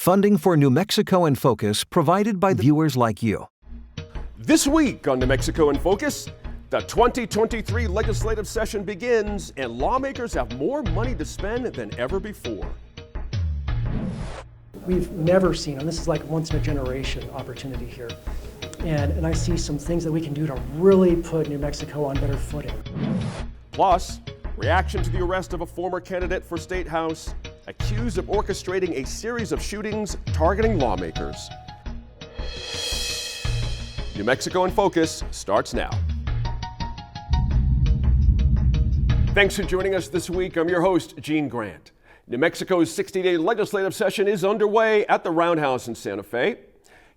Funding for New Mexico in Focus provided by viewers like you. This week on New Mexico in Focus, the 2023 legislative session begins and lawmakers have more money to spend than ever before. We've never seen, and this is like once in a generation opportunity here, and I see some things that we can do to really put New Mexico on better footing. Plus, reaction to the arrest of a former candidate for State House accused of orchestrating a series of shootings targeting lawmakers. New Mexico in Focus starts now. Thanks for joining us this week. I'm your host, Gene Grant. New Mexico's 60-day legislative session is underway at the Roundhouse in Santa Fe.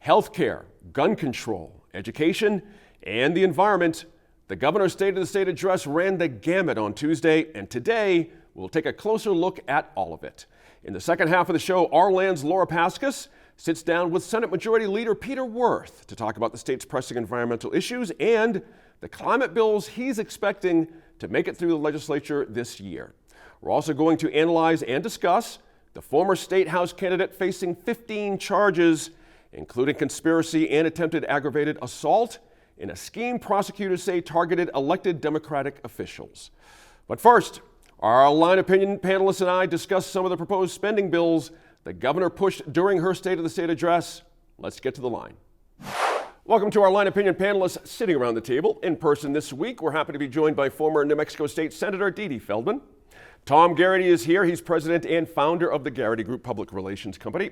Healthcare, gun control, education, and the environment. The governor's State of the State address ran the gamut on Tuesday, and today we'll take a closer look at all of it. In the second half of the show, Our-Land's Laura Paskus sits down with Senate Majority Leader Peter Wirth to talk about the state's pressing environmental issues and the climate bills he's expecting to make it through the legislature this year. We're also going to analyze and discuss the former State House candidate facing 15 charges, including conspiracy and attempted aggravated assault, in a scheme prosecutors say targeted elected Democratic officials. But first, our Line Opinion panelists and I discuss some of the proposed spending bills the governor pushed during her State of the State address. Let's get to the line. Welcome to our Line Opinion panelists sitting around the table. In person this week, we're happy to be joined by former New Mexico State Senator Dee Dee Feldman. Tom Garrity is here. He's president and founder of the Garrity Group Public Relations Company.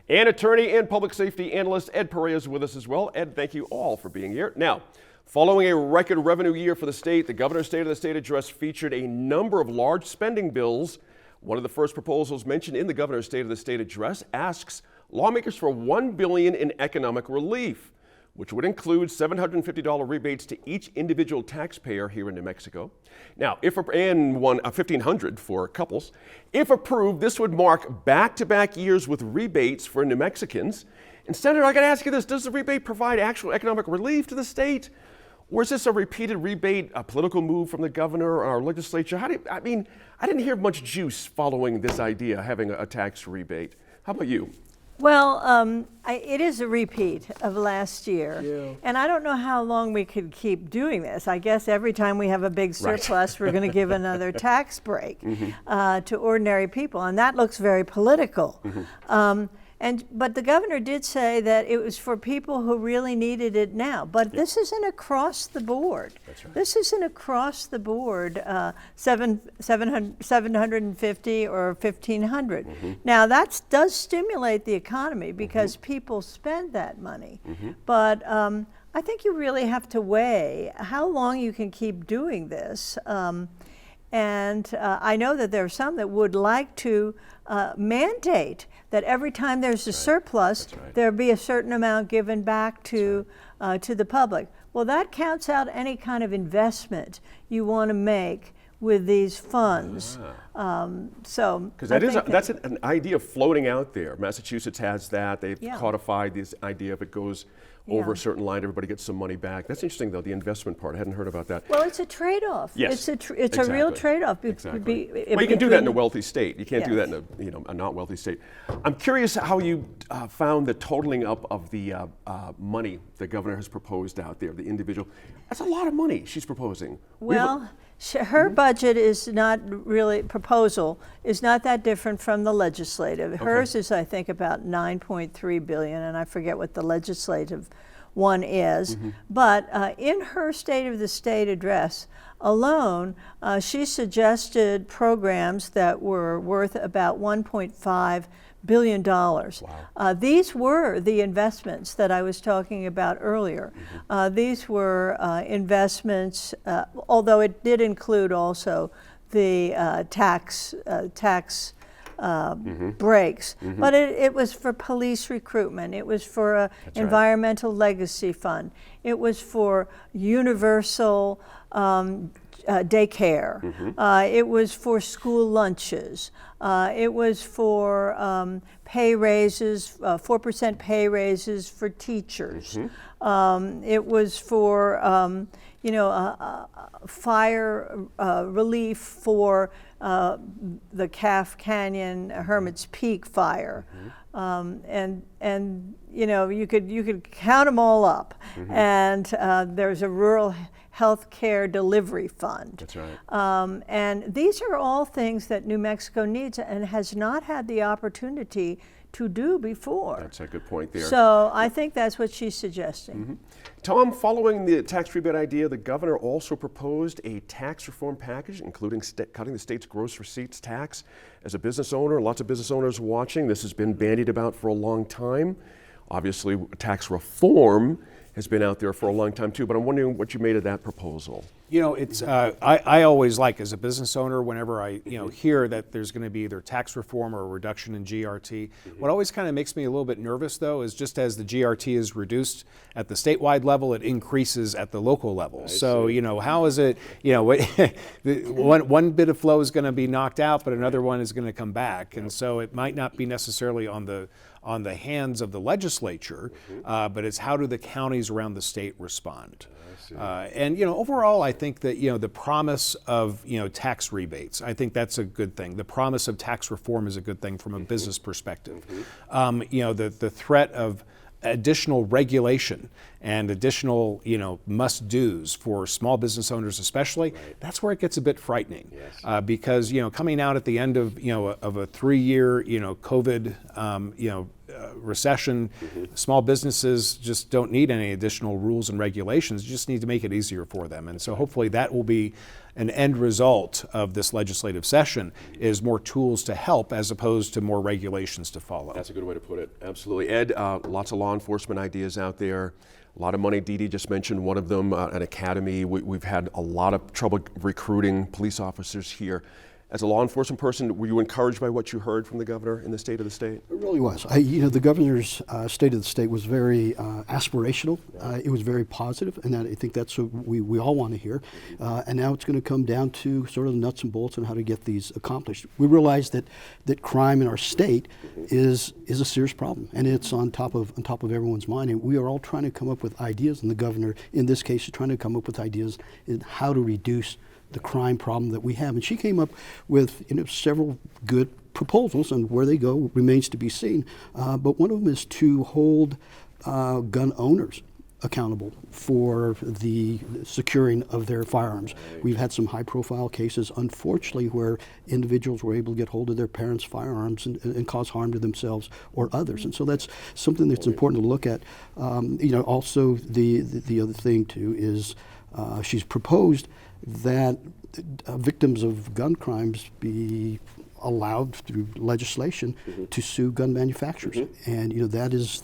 And attorney and public safety analyst Ed Perea is with us as well. Ed, thank you all for being here. Now, following a record revenue year for the state, the governor's State of the State address featured a number of large spending bills. One of the first proposals mentioned in the governor's State of the State address asks lawmakers for $1 billion in economic relief, which would include $750 rebates to each individual taxpayer here in New Mexico. Now, and $1,500 for couples. If approved, this would mark back-to-back years with rebates for New Mexicans. And Senator, I got to ask you this: does the rebate provide actual economic relief to the state, or is this a repeated rebate, a political move from the governor or our legislature? I didn't hear much juice following this idea, having a tax rebate. How about you? Well, it is a repeat of last year. Yeah. And I don't know how long we could keep doing this. I guess every time we have a big surplus, we're going to give another tax break to ordinary people. And that looks very political. But the governor did say that it was for people who really needed it now. But this isn't across the board. That's right. This isn't across the board, 750 or 1,500. Now that does stimulate the economy because people spend that money. But I think you really have to weigh how long you can keep doing this. I know that there are some that would like to mandate that every time there's a surplus, there be a certain amount given back to the public. Well, that counts out any kind of investment you want to make with these funds. Because that's an idea floating out there. Massachusetts has that. They've codified this idea. If it goes over a certain line, everybody gets some money back. That's interesting, though, the investment part. I hadn't heard about that. Well, it's a trade-off. Yes, it's a real trade-off. Exactly. Well, you can do that in a wealthy state. You can't do that in a not wealthy state. I'm curious how you found the totaling up of the money the governor has proposed out there, the individual. That's a lot of money she's proposing. Well, her budget is not really, proposal is not that different from the legislative. Hers is, I think, about $9.3 billion, and I forget what the legislative one is. But in her State of the State address alone, she suggested programs that were worth about $1.5 billion. Wow. These were the investments that I was talking about earlier. These were investments, although it did include also the tax breaks. But it was for police recruitment. It was for an environmental legacy fund. It was for universal daycare. It was for school lunches. It was for pay raises, 4% pay raises for teachers. It was for fire relief for the Calf Canyon Hermit's Peak fire. And you know, you could count them all up. And there's a rural health care delivery fund. That's right. And these are all things that New Mexico needs and has not had the opportunity to do before. That's a good point there. So I think that's what she's suggesting. Tom, following the tax rebate idea, the governor also proposed a tax reform package, including cutting the state's gross receipts tax. As a business owner, lots of business owners watching, this has been bandied about for a long time. Obviously, tax reform has been out there for a long time too, but I'm wondering what you made of that proposal. You know, it's I always like, as a business owner, whenever I hear that there's going to be either tax reform or a reduction in GRT. What always kind of makes me a little bit nervous, though, is just as the GRT is reduced at the statewide level, it increases at the local level. So you know, how is it? You know, one bit of flow is going to be knocked out, but another one is going to come back, and so it might not be necessarily on the hands of the legislature, but it's how do the counties around the state respond. And you know, overall, I think that the promise of tax rebates, I think that's a good thing. The promise of tax reform is a good thing from a business perspective. The threat of additional regulation and additional must-dos for small business owners especially, that's where it gets a bit frightening. Because coming out at the end of of a 3-year COVID recession, small businesses just don't need any additional rules and regulations. You just need to make it easier for them. And so hopefully that will be an end result of this legislative session, is more tools to help as opposed to more regulations to follow. That's a good way to put it. Absolutely. Ed, lots of law enforcement ideas out there. A lot of money. Dee Dee just mentioned one of them, an academy. We've had a lot of trouble recruiting police officers here. As a law enforcement person, were you encouraged by what you heard from the governor in the state of the state? It really was. The governor's state of the state was very aspirational. It was very positive, and I think that's what we all want to hear. And now it's going to come down to sort of the nuts and bolts on how to get these accomplished. We realize that crime in our state is a serious problem, and it's on top of everyone's mind. And we are all trying to come up with ideas, and the governor, in this case, is trying to come up with ideas in how to reduce the crime problem that we have. And she came up with several good proposals, and where they go remains to be seen. But one of them is to hold gun owners accountable for the securing of their firearms. We've had some high-profile cases, unfortunately, where individuals were able to get hold of their parents' firearms and cause harm to themselves or others. And so that's something that's important to look at. Also the other thing too is she's proposed that victims of gun crimes be allowed through legislation to sue gun manufacturers, and that is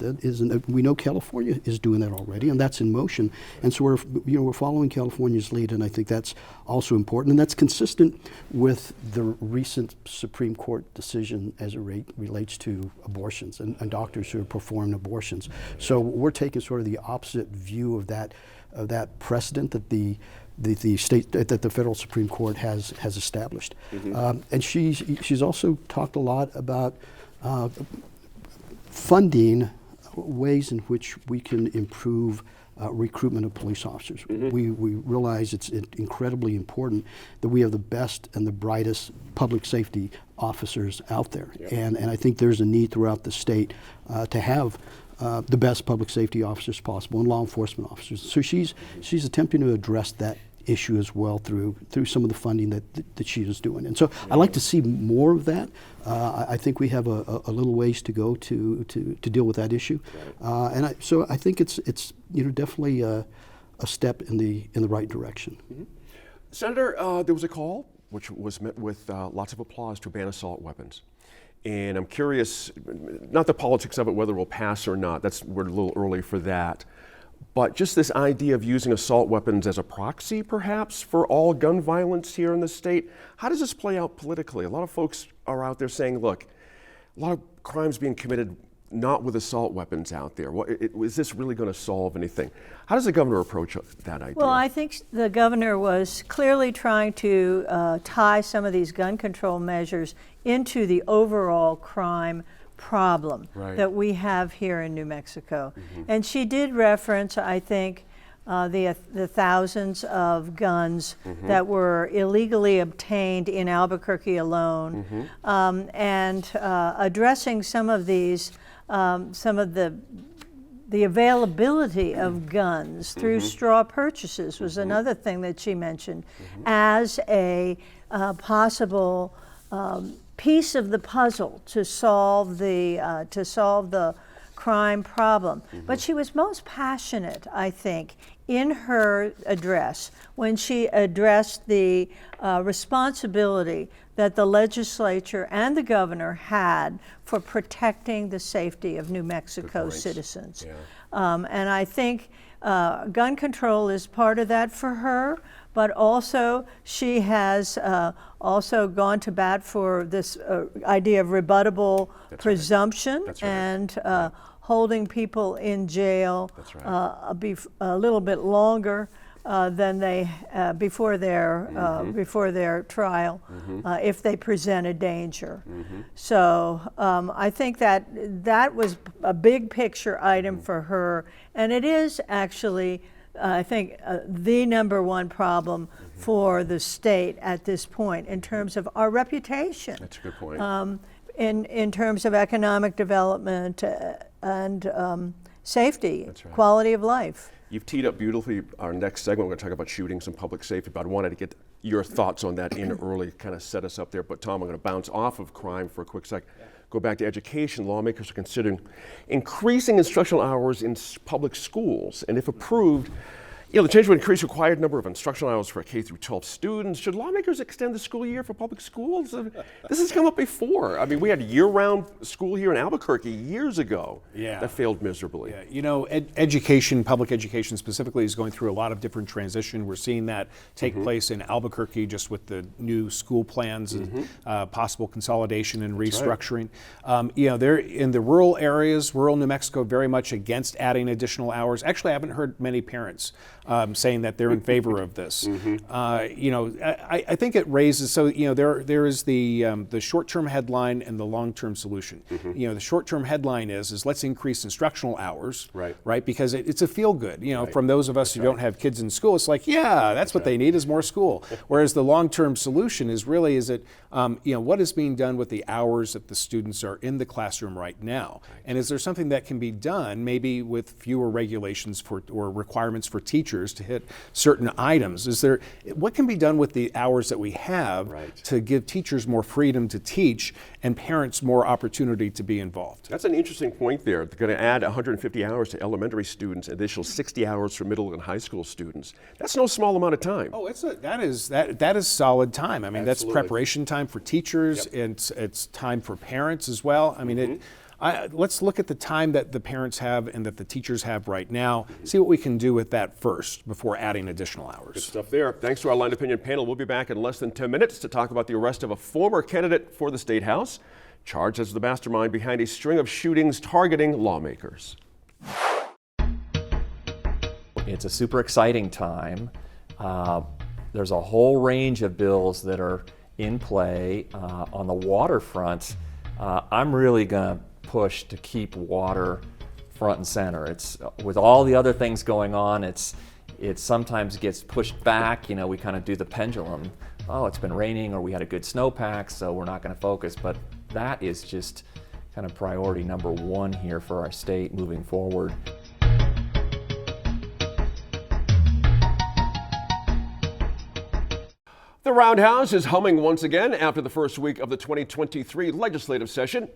we know California is doing that already, and that's in motion. And so we're following California's lead, and I think that's also important, and that's consistent with the recent Supreme Court decision as it relates to abortions and doctors who are performing abortions. So we're taking sort of the opposite view of that precedent that the federal Supreme Court has established. And she's also talked a lot about funding ways in which we can improve recruitment of police officers. We realize it's incredibly important that we have the best and the brightest public safety officers out there. And I think there's a need throughout the state to have the best public safety officers possible and law enforcement officers. So she's attempting to address that issue as well through some of the funding that she is doing. And so I'd like to see more of that. I think we have a little ways to go to deal with that issue. So I think it's definitely a step in the right direction. Senator, there was a call which was met with lots of applause to ban assault weapons. And I'm curious, not the politics of it, whether it will pass or not, we're a little early for that, but just this idea of using assault weapons as a proxy, perhaps, for all gun violence here in the state. How does this play out politically? A lot of folks are out there saying, look, a lot of crimes being committed not with assault weapons out there. Is this really going to solve anything? How does the governor approach that idea? Well, I think the governor was clearly trying to tie some of these gun control measures into the overall crime problem that we have here in New Mexico. And she did reference, I think, the thousands of guns that were illegally obtained in Albuquerque alone, and addressing some of these, some of the availability of guns through straw purchases was another thing that she mentioned as a possible piece of the puzzle to solve the crime problem. But she was most passionate, I think, in her address when she addressed the responsibility that the legislature and the governor had for protecting the safety of New Mexico citizens. And I think gun control is part of that for her, but also she has also gone to bat for this idea of rebuttable presumption and holding people in jail a little bit longer than they before their trial if they present a danger. So I think that was a big picture item for her, and it is actually I think the number one problem for the state at this point in terms of our reputation. That's a good point. In terms of economic development and safety, quality of life. You've teed up beautifully our next segment. We're going to talk about shootings and public safety, but I wanted to get your thoughts on that in early, kind of set us up there. But Tom, I'm going to bounce off of crime for a quick sec. Go back to education. Lawmakers are considering increasing instructional hours in public schools, and if approved, the change would increase required number of instructional hours for K through 12 students. Should lawmakers extend the school year for public schools? This has come up before. I mean, we had year-round school here in Albuquerque years ago that failed miserably. Education, public education specifically, is going through a lot of different transition. We're seeing that take place in Albuquerque just with the new school plans and possible consolidation and restructuring. They're in the rural areas, rural New Mexico, very much against adding additional hours. Actually, I haven't heard many parents saying that they're in favor of this. I think it raises, there is the short-term headline and the long-term solution. The short-term headline is let's increase instructional hours, right? Because it's a feel-good. From those of us who don't have kids in school, it's like, that's what they need is more school. Whereas the long-term solution is really, what is being done with the hours that the students are in the classroom right now? And is there something that can be done, maybe with fewer regulations or requirements for teachers to hit certain items? What can be done with the hours that we have to give teachers more freedom to teach and parents more opportunity to be involved? That's an interesting point there. They're going to add 150 hours to elementary students, additional 60 hours for middle and high school students. That's no small amount of time. Oh, that is solid time. I mean, that's preparation time for teachers, and it's time for parents as well. I mean, let's look at the time that the parents have and that the teachers have right now, see what we can do with that first before adding additional hours. Good stuff there. Thanks to our Line Opinion panel. We'll be back in less than 10 minutes to talk about the arrest of a former candidate for the State House, charged as the mastermind behind a string of shootings targeting lawmakers. It's a super exciting time. There's a whole range of bills that are in play. On the waterfront, I'm really going to push to keep water front and center. It's with all the other things going on, it sometimes gets pushed back. We kind of do the pendulum. Oh, it's been raining, or we had a good snowpack, so we're not going to focus. But that is just kind of priority number one here for our state moving forward. The Roundhouse is humming once again after the first week of the 2023 legislative session.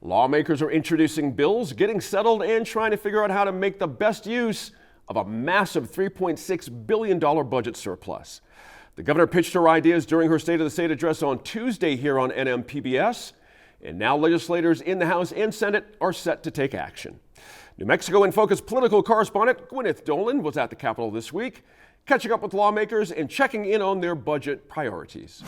Lawmakers are introducing bills, getting settled, and trying to figure out how to make the best use of a massive $3.6 billion budget surplus. The governor pitched her ideas during her State of the State address on Tuesday here on NMPBS, and now legislators in the House and Senate are set to take action. New Mexico in Focus political correspondent Gwyneth Dolan was at the Capitol this week, catching up with lawmakers and checking in on their budget priorities.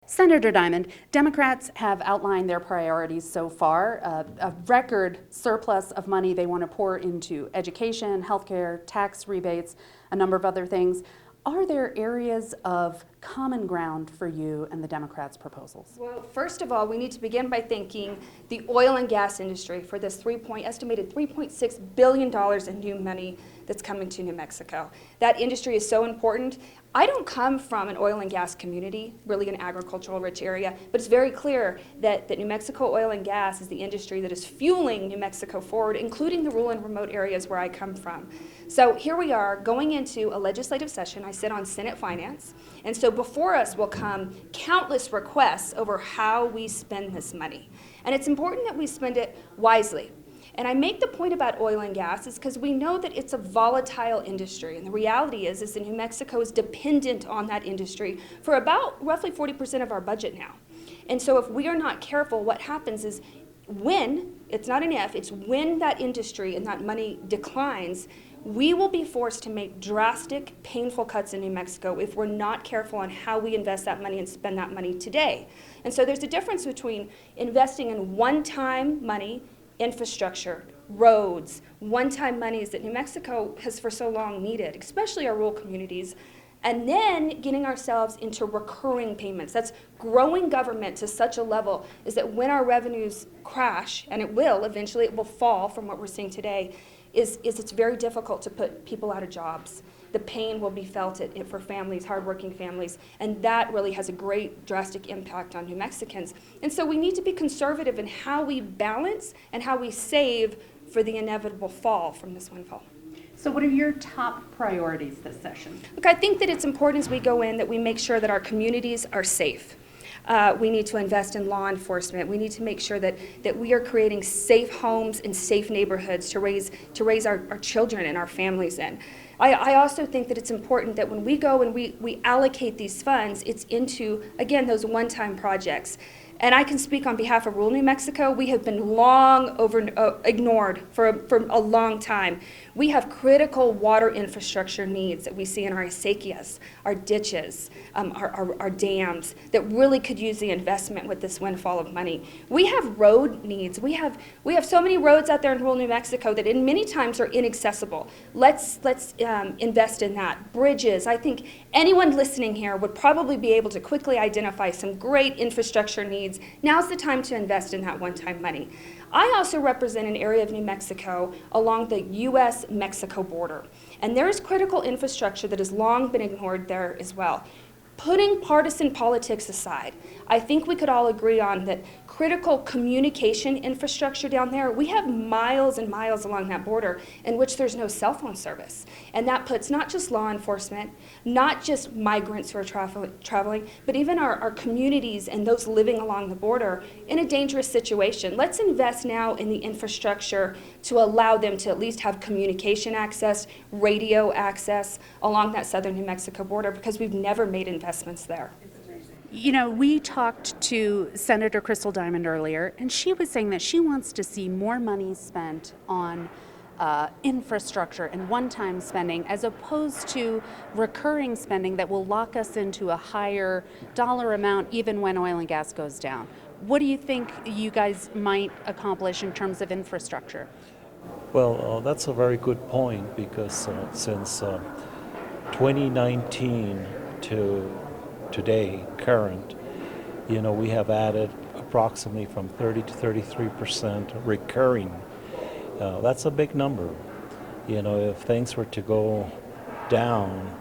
Senator Diamond, Democrats have outlined their priorities so far, a record surplus of money they want to pour into education, healthcare, tax rebates, a number of other things. Are there areas of common ground for you and the Democrats' proposals? Well, first of all, we need to begin by thanking the oil and gas industry for this estimated $3.6 billion in new money that's coming to New Mexico. That industry is so important. I don't come from an oil and gas community, really an agricultural rich area, but it's very clear that New Mexico oil and gas is the industry that is fueling New Mexico forward, including the rural and remote areas where I come from. So here we are going into a legislative session. I sit on Senate Finance, and so before us will come countless requests over how we spend this money. And it's important that we spend it wisely. And I make the point about oil and gas is because we know that it's a volatile industry. And the reality is that New Mexico is dependent on that industry for about roughly 40% of our budget now. And so if we are not careful, what happens is when, it's not an if, it's when that industry and that money declines, we will be forced to make drastic, painful cuts in New Mexico if we're not careful on how we invest that money and spend that money today. And so there's a difference between investing in one-time money, infrastructure, roads, one-time monies that New Mexico has for so long needed, especially our rural communities, and then getting ourselves into recurring payments. That's growing government to such a level is that when our revenues crash, and it will, eventually it will fall from what we're seeing today, is it's very difficult to put people out of jobs. The pain will be felt for families, hardworking families, and that really has a great drastic impact on New Mexicans. And so we need to be conservative in how we balance and how we save for the inevitable fall from this windfall. So what are your top priorities this session? Look, I think that it's important as we go in that we make sure that our communities are safe. We need to invest in law enforcement. We need to make sure that we are creating safe homes and safe neighborhoods to raise our children and our families in. I also think that it's important that when we go and we allocate these funds, it's into, again, those one-time projects. And I can speak on behalf of rural New Mexico. We have been long ignored for a long time. We have critical water infrastructure needs that we see in our acequias, our ditches, our dams that really could use the investment with this windfall of money. We have road needs. We have so many roads out there in rural New Mexico that in many times are inaccessible. Let's invest in that. Bridges. I think anyone listening here would probably be able to quickly identify some great infrastructure needs. Now's the time to invest in that one-time money. I also represent an area of New Mexico along the U.S.-Mexico border, and there is critical infrastructure that has long been ignored there as well. Putting partisan politics aside, I think we could all agree on that critical communication infrastructure down there, we have miles and miles along that border in which there's no cell phone service. And that puts not just law enforcement, not just migrants who are traveling, but even our communities and those living along the border in a dangerous situation. Let's invest now in the infrastructure to allow them to at least have communication access, radio access along that southern New Mexico border, because we've never made investments there. You know, we talked to Senator Crystal Diamond earlier, and she was saying that she wants to see more money spent on infrastructure and one-time spending as opposed to recurring spending that will lock us into a higher dollar amount even when oil and gas goes down. What do you think you guys might accomplish in terms of infrastructure? Well, that's a very good point, because since 2019 to today, current, you know, we have added approximately from 30 to 33% recurring. That's a big number. You know, if things were to go down,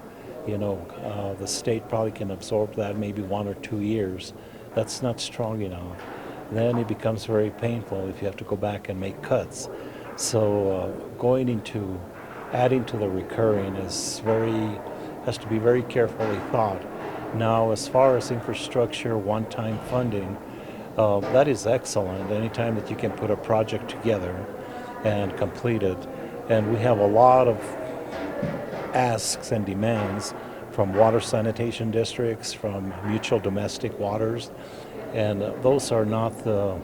you know, the state probably can absorb that maybe 1 or 2 years. That's not strong enough. Then it becomes very painful if you have to go back and make cuts. So going into adding to the recurring has to be very carefully thought. Now, as far as infrastructure, one-time funding, that is excellent. Anytime that you can put a project together and complete it, and we have a lot of asks and demands from water sanitation districts, from mutual domestic waters, and those are not the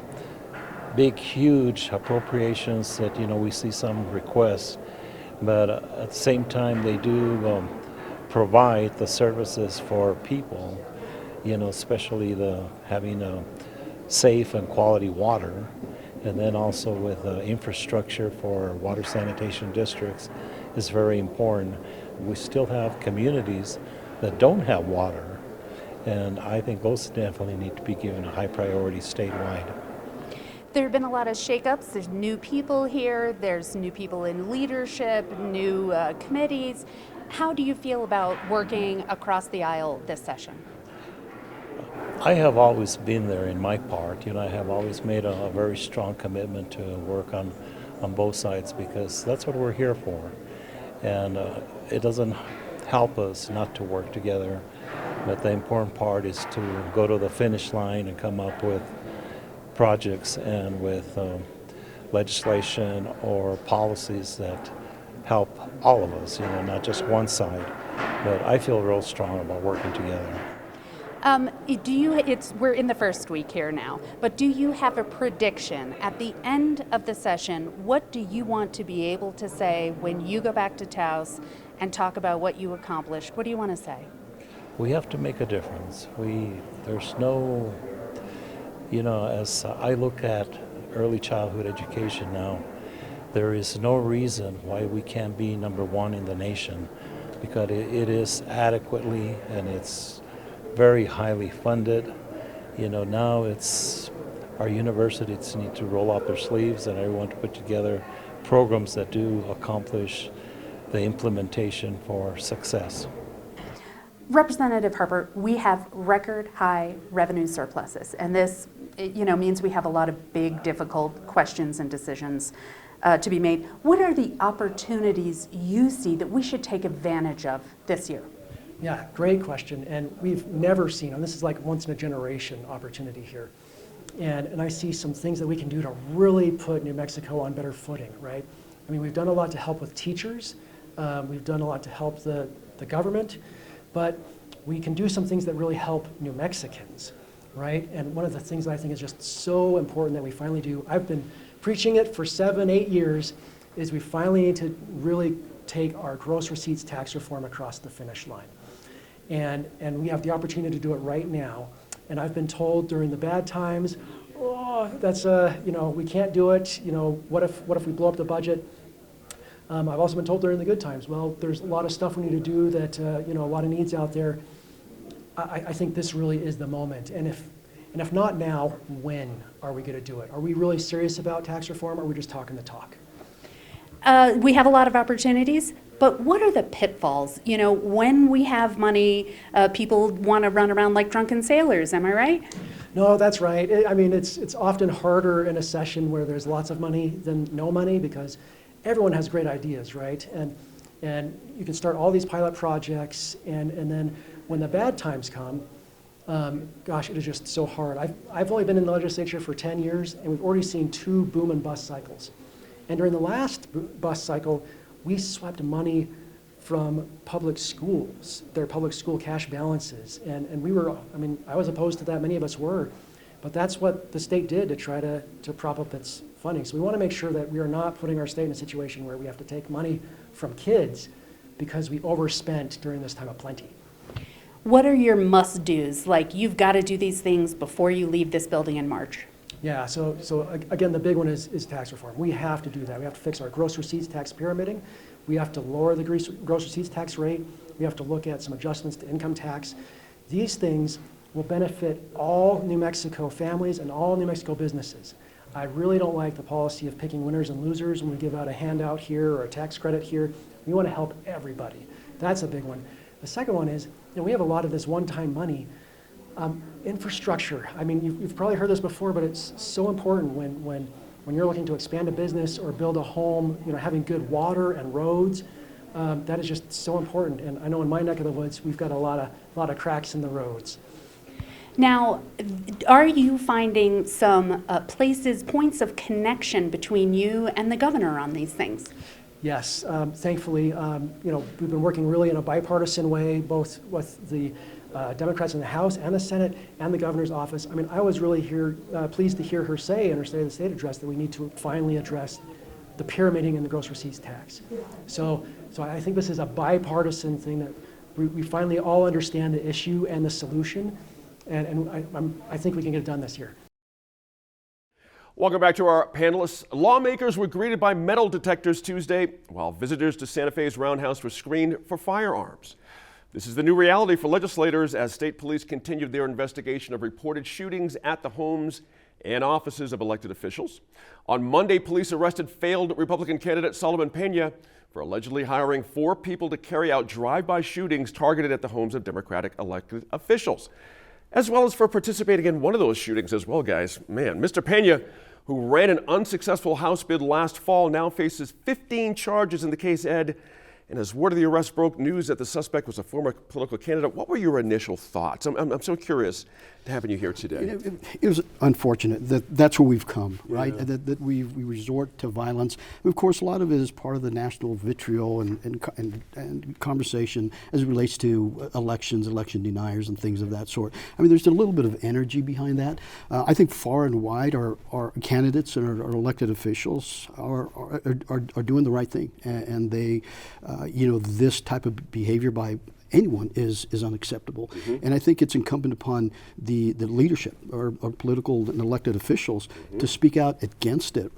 big, huge appropriations that, you know, we see some requests, but at the same time they do provide the services for people, you know, especially having a safe and quality water, and then also with infrastructure for water sanitation districts is very important. We still have communities that don't have water, And I think those definitely need to be given a high priority statewide. There have been a lot of shakeups. There's new people here. There's new people in leadership, new committees. How do you feel about working across the aisle this session? I have always been there in my part. I have always made a very strong commitment to work on both sides because that's what we're here for. And it doesn't help us not to work together, but the important part is to go to the finish line and come up with projects and with legislation or policies that help all of us, not just one side. But I feel real strong about working together. We're in the first week here now, but do you have a prediction at the end of the session? What do you want to be able to say when you go back to Taos and talk about what you accomplished? What do you want to say? We have to make a difference. There's no, as I look at early childhood education now, there is no reason why we can't be number one in the nation because it is adequately and it's very highly funded. Now it's our universities need to roll up their sleeves and everyone to put together programs that do accomplish the implementation for success. Representative Harper, we have record high revenue surpluses, and this means we have a lot of big, difficult questions and decisions to be made. What are the opportunities you see that we should take advantage of this year? Yeah, great question. And we've never seen, and this is like once in a generation opportunity here. And I see some things that we can do to really put New Mexico on better footing, right? I mean, we've done a lot to help with teachers. We've done a lot to help the government, but we can do some things that really help New Mexicans, right? And one of the things that I think is just so important that we finally do, I've been preaching it for 7-8 years, is we finally need to really take our gross receipts tax reform across the finish line. And we have the opportunity to do it right now. And I've been told during the bad times, oh, that's we can't do it. What if we blow up the budget? I've also been told during the good times, well, there's a lot of stuff we need to do that a lot of needs out there. I think this really is the moment. And if not now, when are we going to do it? Are we really serious about tax reform, or are we just talking the talk? We have a lot of opportunities, but what are the pitfalls? When we have money, people want to run around like drunken sailors, am I right? No, that's right. It's often harder in a session where there's lots of money than no money because everyone has great ideas, right? And you can start all these pilot projects, and then when the bad times come, gosh, it is just so hard. I've only been in the legislature for 10 years, and we've already seen 2 boom and bust cycles. And during the last bust cycle, we swept money from public schools, their public school cash balances. And we were, I was opposed to that, many of us were, but that's what the state did to try to prop up its funding. So we want to make sure that we are not putting our state in a situation where we have to take money from kids because we overspent during this time of plenty. What are your must-dos? Like, you've got to do these things before you leave this building in March. Yeah, so again, the big one is tax reform. We have to do that. We have to fix our gross receipts tax pyramiding. We have to lower the gross receipts tax rate. We have to look at some adjustments to income tax. These things will benefit all New Mexico families and all New Mexico businesses. I really don't like the policy of picking winners and losers when we give out a handout here or a tax credit here. We want to help everybody. That's a big one. The second one is, we have a lot of this one-time money. Infrastructure. You've probably heard this before, but it's so important when you're looking to expand a business or build a home, having good water and roads, that is just so important. And I know in my neck of the woods, we've got a lot of cracks in the roads. Now, are you finding some points of connection between you and the governor on these things? Yes, thankfully, we've been working really in a bipartisan way, both with the Democrats in the House and the Senate and the governor's office. I was really pleased to hear her say in her State of the State address that we need to finally address the pyramiding and the gross receipts tax. So I think this is a bipartisan thing that we finally all understand the issue and the solution, and I think we can get it done this year. Welcome back to our panelists. Lawmakers were greeted by metal detectors Tuesday while visitors to Santa Fe's Roundhouse were screened for firearms. This is the new reality for legislators as state police continued their investigation of reported shootings at the homes and offices of elected officials. On Monday, police arrested failed Republican candidate Solomon Pena for allegedly hiring 4 people to carry out drive-by shootings targeted at the homes of Democratic elected officials, as well as for participating in one of those shootings as well, guys. Man, Mr. Pena, who ran an unsuccessful House bid last fall, now faces 15 charges in the case, Ed. And as word of the arrest broke news that the suspect was a former political candidate, what were your initial thoughts? I'm so curious to having you here today. It was unfortunate that that's where we've come, right? Yeah. That we resort to violence. And of course, a lot of it is part of the national vitriol and conversation as it relates to elections, election deniers, and things of that sort. I mean, there's a little bit of energy behind that. I think far and wide our candidates and our elected officials are doing the right thing, and they. This type of behavior by anyone is unacceptable. Mm-hmm. And I think it's incumbent upon the leadership or political and elected officials to speak out against it,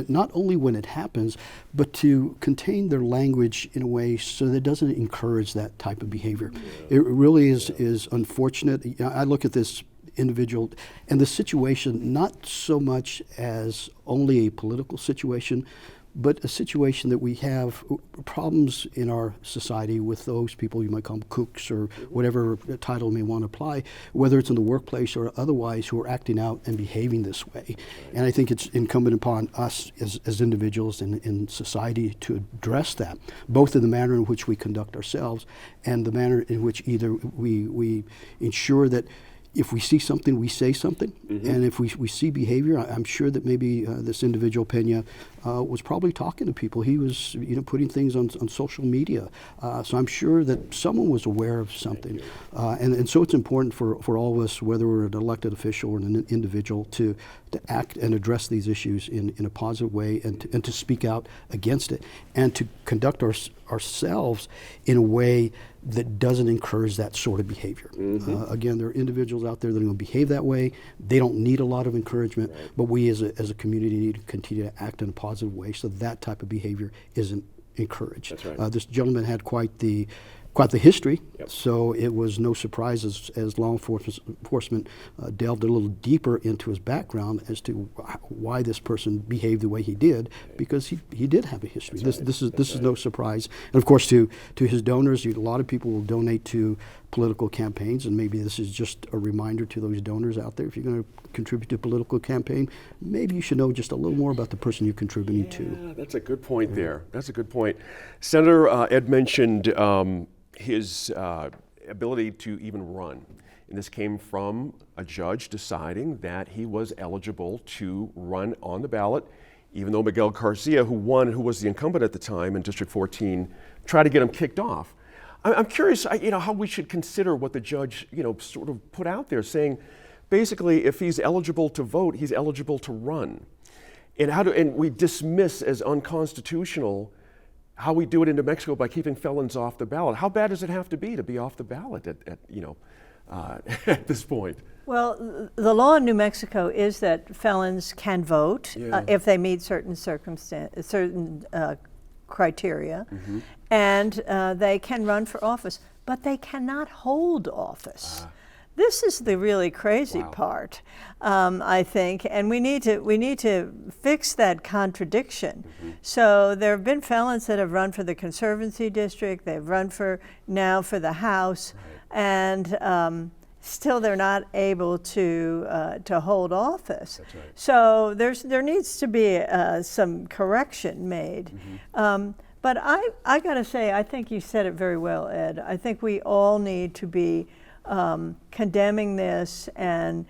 not only when it happens, but to contain their language in a way so that it doesn't encourage that type of behavior. Yeah. It really is unfortunate. I look at this individual and the situation not so much as only a political situation, but a situation that we have problems in our society with those people you might call them kooks or whatever title may want to apply, whether it's in the workplace or otherwise, who are acting out and behaving this way. And I think it's incumbent upon us as individuals and in society to address that, both in the manner in which we conduct ourselves and the manner in which either we ensure that if we see something, we say something, and if we see behavior, I'm sure that maybe this individual Pena was probably talking to people. He was, putting things on social media, so I'm sure that someone was aware of something, and so it's important for all of us, whether we're an elected official or an individual, to act and address these issues in a positive way, and to speak out against it, and to conduct ourselves in a way that doesn't encourage that sort of behavior. Again, there are individuals out there that are going to behave that way. They don't need a lot of encouragement, but we as a community need to continue to act in a positive way so that type of behavior isn't encouraged. That's right. This gentleman had quite the history, so it was no surprise as law enforcement delved a little deeper into his background as to why this person behaved the way he did, because he did have a history. This is no surprise. And of course, to his donors, a lot of people will donate to political campaigns, and maybe this is just a reminder to those donors out there. If you're going to contribute to a political campaign, maybe you should know just a little more about the person you're contributing to. That's a good point there. That's a good point. Senator Ed mentioned his ability to even run. And this came from a judge deciding that he was eligible to run on the ballot, even though Miguel Garcia, who was the incumbent at the time in District 14, tried to get him kicked off. I'm curious, how we should consider what the judge, sort of put out there, saying basically if he's eligible to vote, he's eligible to run. And we dismiss as unconstitutional how we do it in New Mexico by keeping felons off the ballot. How bad does it have to be off the ballot at this point? Well, the law in New Mexico is that felons can vote if they meet certain criteria, and they can run for office, but they cannot hold office. This is the really crazy part, I think, and we need to fix that contradiction. So there have been felons that have run for the Conservancy District, they've run for the House, and still they're not able to hold office. That's right. So there needs to be some correction made. But I got to say, I think you said it very well, Ed. I think we all need to be condemning this and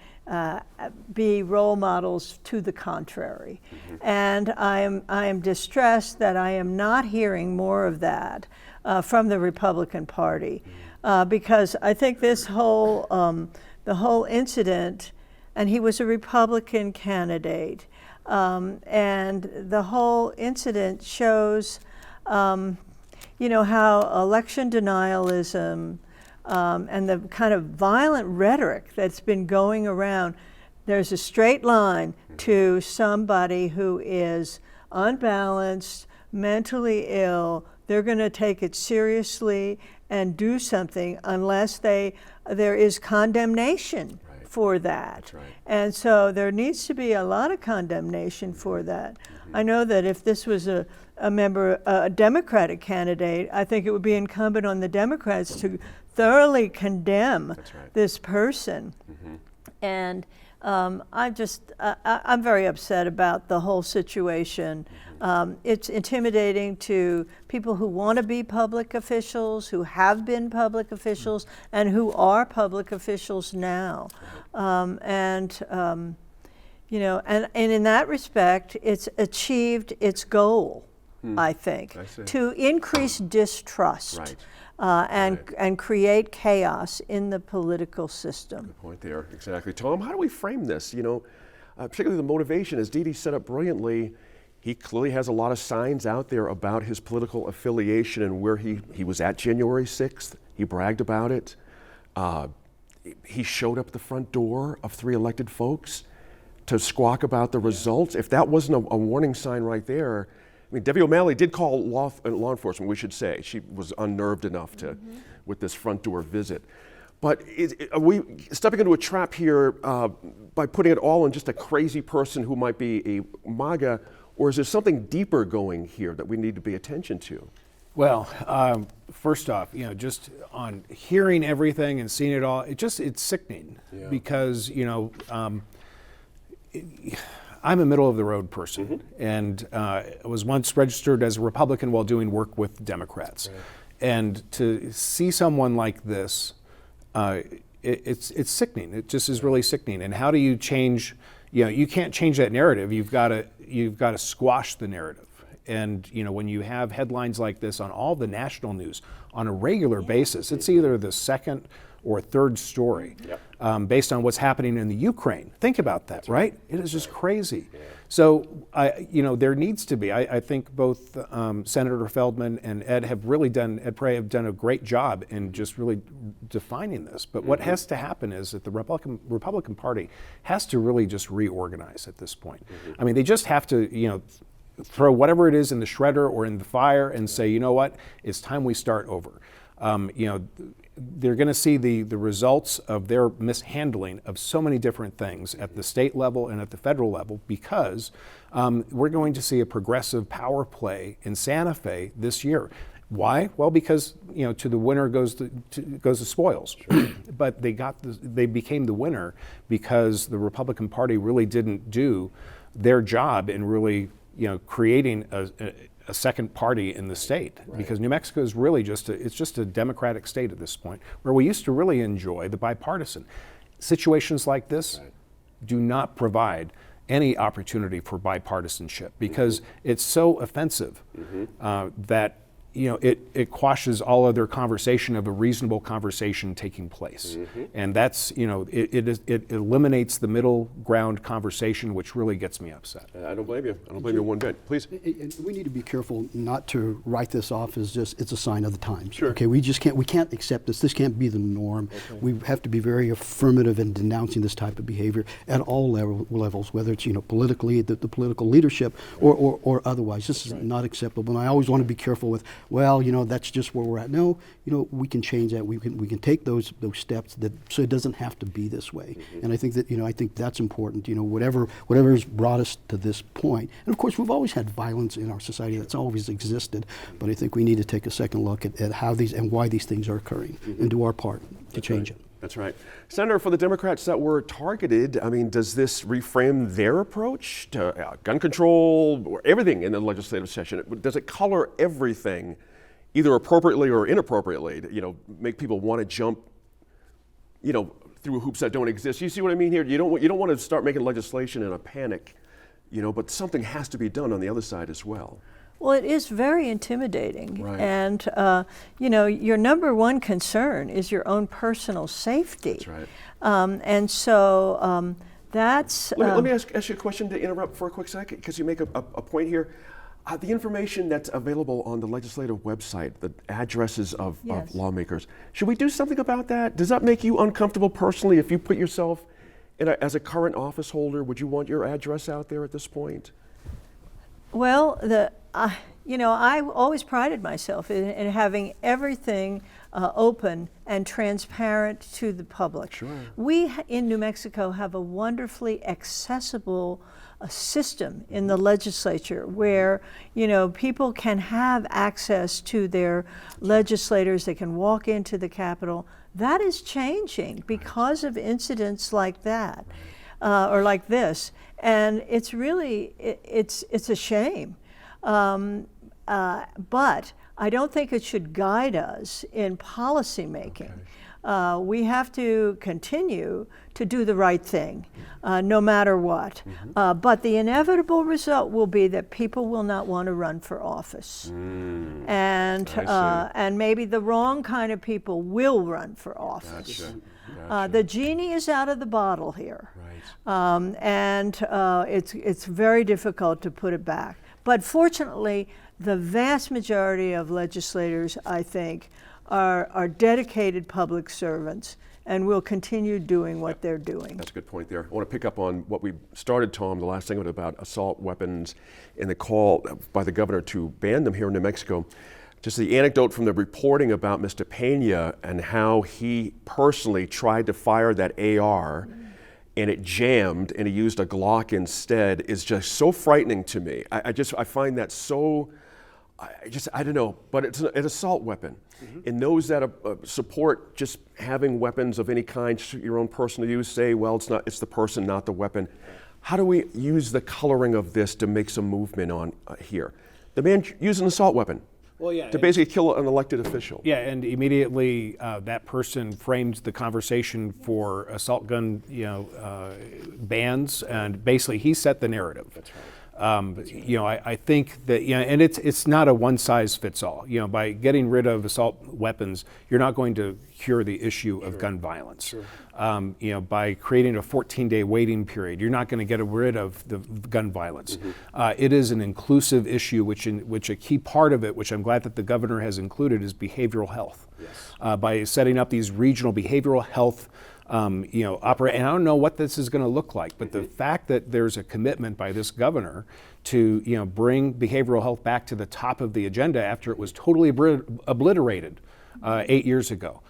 be role models to the contrary. And I am distressed that I am not hearing more of that from the Republican Party, because I think this whole the whole incident, and he was a Republican candidate, and the whole incident shows how election denialism and the kind of violent rhetoric that's been going around, there's a straight line to somebody who is unbalanced, mentally ill, they're going to take it seriously and do something unless there is condemnation for that. right. And so there needs to be a lot of condemnation for that. I know that if this was a Democratic candidate, I think it would be incumbent on the Democrats to thoroughly condemn this person. And I'm very upset about the whole situation. It's intimidating to people who want to be public officials, who have been public officials, and who are public officials now. You know, and in that respect, it's achieved its goal, I think, to increase distrust. And create chaos in the political system. Good point there, exactly. Tom, how do we frame this? You know, particularly the motivation, as Dee Dee set up brilliantly, he clearly has a lot of signs out there about his political affiliation and where he was at January 6th. He bragged about it. He showed up at the front door of 3 elected folks to squawk about the results. If that wasn't a warning sign right there, I mean, Debbie O'Malley did call law enforcement, we should say. She was unnerved enough to, with this front door visit. But are we stepping into a trap here by putting it all on just a crazy person who might be a MAGA, or is there something deeper going here that we need to pay attention to? Well, first off, you know, just on hearing everything and seeing it all, it's sickening because, you know, I'm a middle of the road person, and I was once registered as a Republican while doing work with Democrats. And to see someone like this, it's sickening. It just is really sickening. And how do you change? You know, you can't change that narrative. You've got to squash the narrative. And you know, when you have headlines like this on all the national news on a regular basis, it's either the second or third story based on what's happening in the Ukraine. Think about that, right? It is just crazy. So, you know, there needs to be, I think both Senator Feldman and Ed Prey have done a great job in just really defining this. But what has to happen is that the Republican Party has to really just reorganize at this point. I mean, they just have to, you know, throw whatever it is in the shredder or in the fire and say, you know what, it's time we start over. You know, they're going to see the results of their mishandling of so many different things at the state level and at the federal level, because we're going to see a progressive power play in Santa Fe this year. Why? Well, because, you know, to the winner goes the spoils. But they became the winner because the Republican Party really didn't do their job in really, you know, creating a second party in the state, because New Mexico is really just a democratic state at this point, where we used to really enjoy the bipartisan. Situations like this do not provide any opportunity for bipartisanship, because it's so offensive that, you know, it quashes all other conversation of a reasonable conversation taking place. And that's, you know, it eliminates the middle ground conversation, which really gets me upset. I don't blame you. I don't blame you one bit. Please. And we need to be careful not to write this off as just, it's a sign of the times. Sure. Okay, we can't accept this. This can't be the norm. We have to be very affirmative in denouncing this type of behavior at all levels, whether it's, you know, politically, the political leadership, or otherwise. This is not acceptable. And I always want to be careful with, well, you know, that's just where we're at. No, you know, we can change that. We can take those steps so it doesn't have to be this way. And I think that, you know, I think that's important. You know, whatever has brought us to this point. And of course, we've always had violence in our society. That's always existed. But I think we need to take a second look at how these and why these things are occurring and do our part to change it. That's right. Senator, for the Democrats that were targeted, I mean, does this reframe their approach to gun control or everything in the legislative session? Does it color everything, either appropriately or inappropriately, to, you know, make people want to jump, you know, through hoops that don't exist? You see what I mean here? You don't want to start making legislation in a panic, you know, but something has to be done on the other side as well. Well, it is very intimidating. Right. And, you know, your number one concern is your own personal safety. That's right. And so that's... Let me ask you a question to interrupt for a quick second, because you make a point here. The information that's available on the legislative website, the addresses of lawmakers, should we do something about that? Does that make you uncomfortable personally if you put yourself as a current office holder? Would you want your address out there at this point? Well, you know, I always prided myself in having everything open and transparent to the public. Sure. We in New Mexico have a wonderfully accessible system in the legislature where, you know, people can have access to their legislators. They can walk into the Capitol. That is changing because of incidents like that, or like this, and it's really it's a shame. But I don't think it should guide us in policy making. We have to continue to do the right thing, no matter what. But the inevitable result will be that people will not want to run for office. And maybe the wrong kind of people will run for office. Gotcha. The genie is out of the bottle here. Right. It's very difficult to put it back. But fortunately, the vast majority of legislators, I think, are dedicated public servants and will continue doing what they're doing. That's a good point there. I want to pick up on what we started, Tom, the last segment about assault weapons and the call by the governor to ban them here in New Mexico. Just the anecdote from the reporting about Mr. Pena and how he personally tried to fire that AR and it jammed and he used a Glock instead is just so frightening to me. I find that so, I don't know, but it's an assault weapon. And those that support just having weapons of any kind, your own personal use, say, well, it's the person, not the weapon. How do we use the coloring of this to make some movement on here? The man used an assault weapon. Well, yeah, to basically kill an elected official. Yeah, and immediately that person framed the conversation for assault gun, bans, and basically he set the narrative. That's right. I think that, and it's not a one size fits all. By getting rid of assault weapons, you're not going to cure the issue of gun violence. Sure. By creating a 14-day waiting period, you're not going to get rid of the gun violence. It is an inclusive issue, which a key part of it, which I'm glad that the governor has included, is behavioral health. Yes. By setting up these regional behavioral health operate, and I don't know what this is going to look like, but the fact that there's a commitment by this governor to bring behavioral health back to the top of the agenda after it was totally obliterated 8 years ago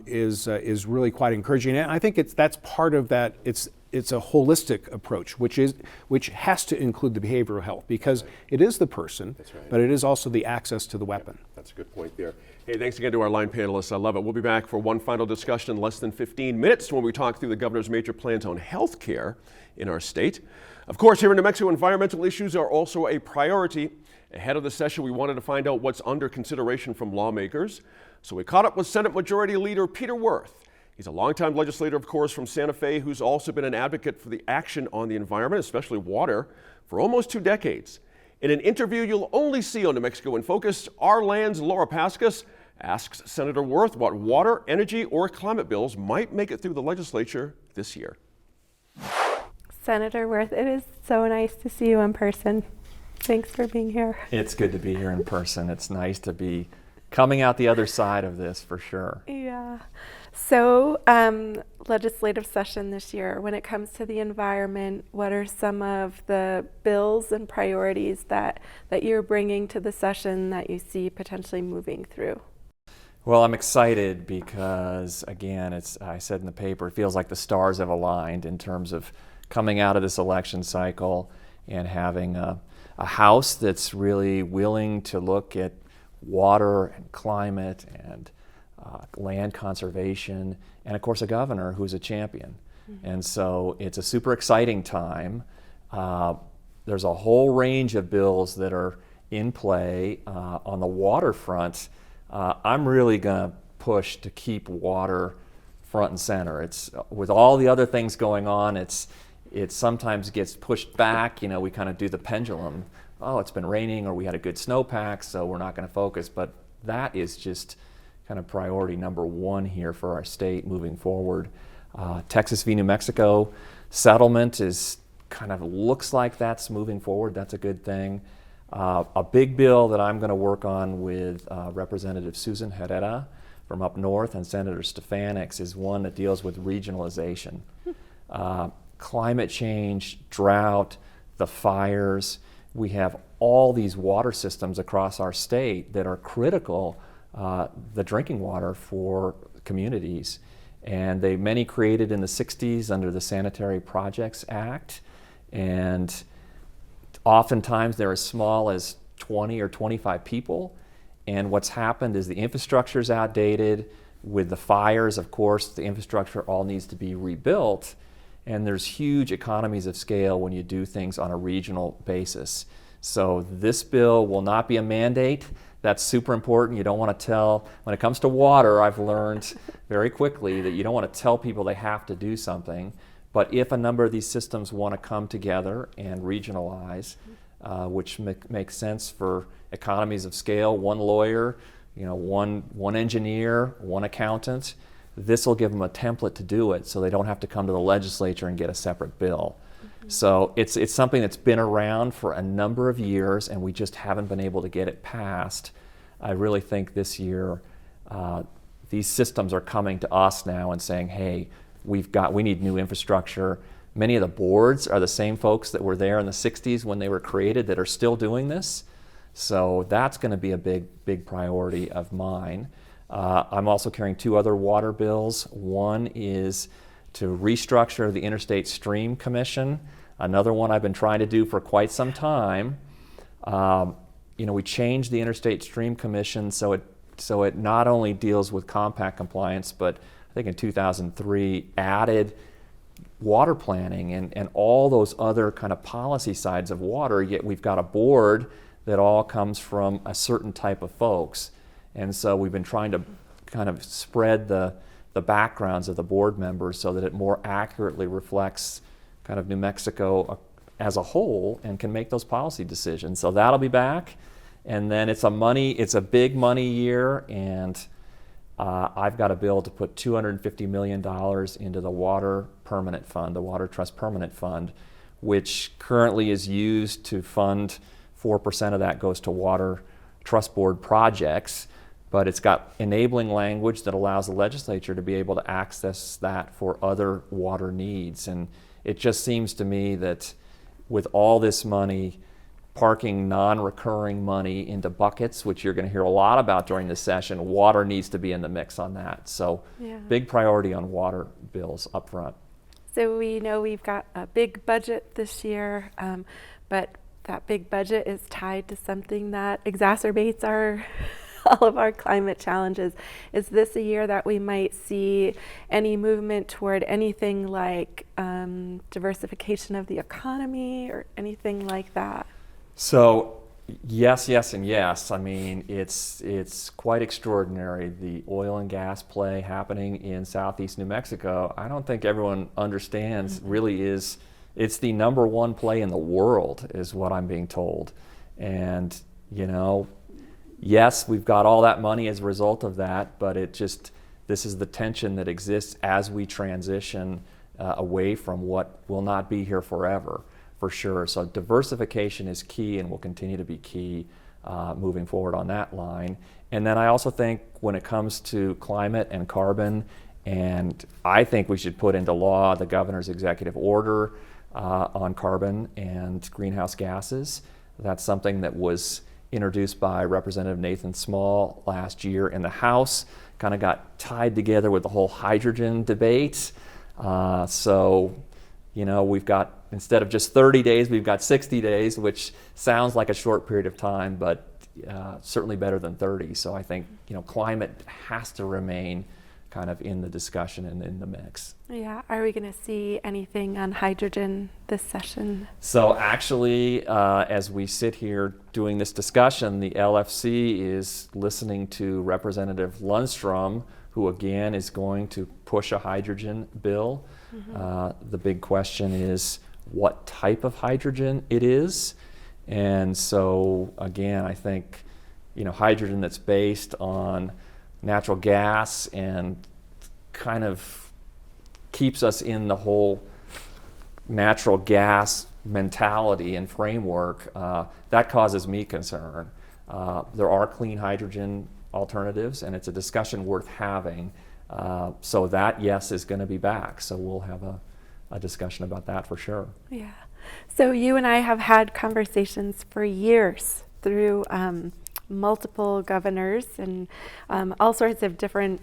is really quite encouraging. And I think that's part of that. It's a holistic approach, which has to include the behavioral health because it is the person, but it is also the access to the weapon. That's a good point there. Hey, thanks again to our line panelists. I love it. We'll be back for one final discussion in less than 15 minutes when we talk through the governor's major plans on health care in our state. Of course, here in New Mexico, environmental issues are also a priority. Ahead of the session, we wanted to find out what's under consideration from lawmakers. So we caught up with Senate Majority Leader Peter Wirth. He's a longtime legislator, of course, from Santa Fe, who's also been an advocate for the action on the environment, especially water, for almost 2 decades. In an interview you'll only see on New Mexico in Focus, Our Land's Laura Paskus asks Senator Wirth what water, energy, or climate bills might make it through the legislature this year. Senator Wirth, it is so nice to see you in person. Thanks for being here. It's good to be here in person. It's nice to be coming out the other side of this for sure. Yeah. So, legislative session this year, when it comes to the environment, what are some of the bills and priorities that you're bringing to the session that you see potentially moving through? Well, I'm excited because, again, I said in the paper, it feels like the stars have aligned in terms of coming out of this election cycle and having a House that's really willing to look at water and climate and land conservation, and of course a governor who's a champion. And so it's a super exciting time. There's a whole range of bills that are in play on the waterfront. I'm really going to push to keep water front and center. It's with all the other things going on, it sometimes gets pushed back. We kind of do the pendulum. Oh, it's been raining, or we had a good snowpack, so we're not going to focus. But that is just kind of priority number one here for our state moving forward. Texas v. New Mexico settlement looks like that's moving forward. That's a good thing. A big bill that I'm going to work on with Representative Susan Herrera from up north and Senator Stefanix is one that deals with regionalization. Climate change, drought, the fires. we have all these water systems across our state that are critical, the drinking water for communities. And many created in the 60s under the Sanitary Projects Act. And oftentimes they're as small as 20 or 25 people. And what's happened is the infrastructure is outdated. With the fires, of course, the infrastructure all needs to be rebuilt. And there's huge economies of scale when you do things on a regional basis. So this bill will not be a mandate. That's super important. You don't want to tell, when it comes to water, I've learned very quickly that you don't want to tell people they have to do something. But if a number of these systems want to come together and regionalize, which makes sense for economies of scale, one lawyer, one engineer, one accountant, this will give them a template to do it so they don't have to come to the legislature and get a separate bill. So it's something that's been around for a number of years and we just haven't been able to get it passed. I really think this year these systems are coming to us now and saying, hey, we need new infrastructure. Many of the boards are the same folks that were there in the 60s when they were created that are still doing this. So that's going to be a big priority of mine. I'm also carrying 2 other water bills. One is to restructure the Interstate Stream Commission. Another one I've been trying to do for quite some time. We changed the Interstate Stream Commission so it not only deals with compact compliance, but I think in 2003 added water planning and all those other kind of policy sides of water, yet we've got a board that all comes from a certain type of folks. And so we've been trying to kind of spread the backgrounds of the board members so that it more accurately reflects kind of New Mexico as a whole and can make those policy decisions. So that'll be back. And then it's a big money year, and I've got a bill to put $250 million into the Water Permanent Fund, the Water Trust Permanent Fund, which currently is used to fund 4% of that goes to Water Trust Board projects, but it's got enabling language that allows the legislature to be able to access that for other water needs. And it just seems to me that with all this money, parking non-recurring money into buckets, which you're going to hear a lot about during this session, water needs to be in the mix on that. So big priority on water bills up front. So we know we've got a big budget this year, but that big budget is tied to something that exacerbates all of our climate challenges. Is this a year that we might see any movement toward anything like diversification of the economy or anything like that? So yes, and yes. I mean, it's quite extraordinary, the oil and gas play happening in southeast New Mexico. I don't think everyone understands really is. It's the number 1 play in the world, is what I'm being told. And, yes, we've got all that money as a result of that, but this is the tension that exists as we transition away from what will not be here forever, for sure. So diversification is key and will continue to be key moving forward on that line. And then I also think when it comes to climate and carbon, and I think we should put into law the governor's executive order on carbon and greenhouse gases. That's something that was introduced by Representative Nathan Small last year in the House, kind of got tied together with the whole hydrogen debate. So we've got, instead of just 30 days, we've got 60 days, which sounds like a short period of time, but certainly better than 30. So I think, climate has to remain kind of in the discussion and in the mix. Yeah, are we going to see anything on hydrogen this session? So actually, as we sit here doing this discussion, the LFC is listening to Representative Lundstrom, who again is going to push a hydrogen bill. The big question is what type of hydrogen it is. And so again, I think, hydrogen that's based on natural gas and kind of keeps us in the whole natural gas mentality and framework, that causes me concern. There are clean hydrogen alternatives, and it's a discussion worth having. So that, yes, is going to be back. So we'll have a discussion about that for sure. Yeah. So you and I have had conversations for years through multiple governors and all sorts of different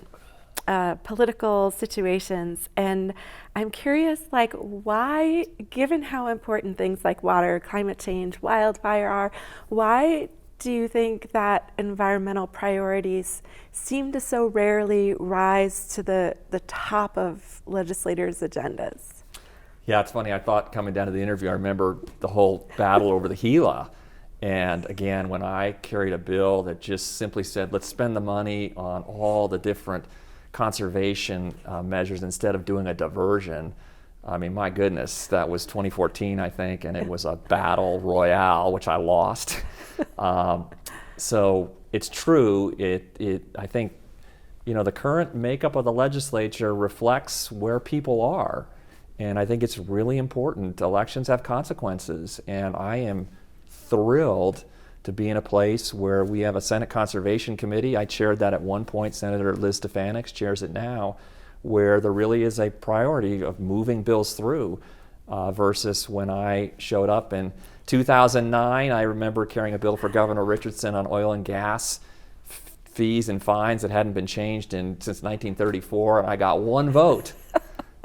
political situations. And I'm curious, like, why, given how important things like water, climate change, wildfire are, why do you think that environmental priorities seem to so rarely rise to the top of legislators' agendas? Yeah, it's funny. I thought coming down to the interview, I remember the whole battle over the Gila. And again, when I carried a bill that just simply said, let's spend the money on all the different conservation measures instead of doing a diversion. I mean, my goodness, that was 2014, I think, and it was a battle royale, which I lost. So it's true. I think, the current makeup of the legislature reflects where people are. And I think it's really important. Elections have consequences, and I am thrilled to be in a place where we have a Senate Conservation Committee. I chaired that at one point. Senator Liz Stefanik chairs it now, where there really is a priority of moving bills through versus when I showed up in 2009. I remember carrying a bill for Governor Richardson on oil and gas fees and fines that hadn't been changed since 1934, and I got one vote.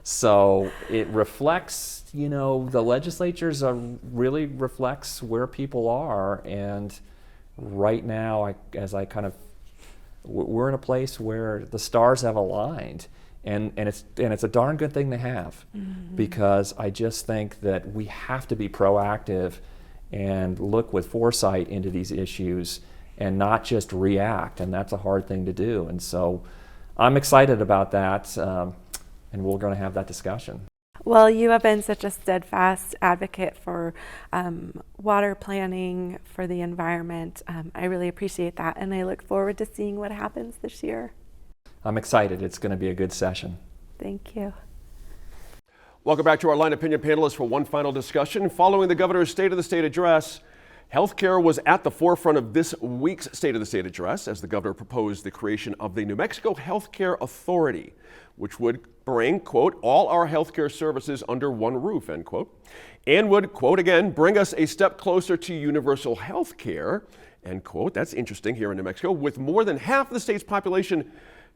So it reflects, the legislatures really reflects where people are. And right now, we're in a place where the stars have aligned. And it's a darn good thing to have, because I just think that we have to be proactive and look with foresight into these issues and not just react. And that's a hard thing to do. And so I'm excited about that. And we're going to have that discussion. Well, you have been such a steadfast advocate for water planning, for the environment. I really appreciate that, and I look forward to seeing what happens this year. I'm excited. It's going to be a good session. Thank you. Welcome back to our Line Opinion panelists for one final discussion. Following the governor's State of the State address, healthcare was at the forefront of this week's State of the State address as the governor proposed the creation of the New Mexico Healthcare Authority, which would bring, quote, all our healthcare services under one roof, end quote, and would, quote again, bring us a step closer to universal health care, end quote. That's interesting here in New Mexico. With more than half the state's population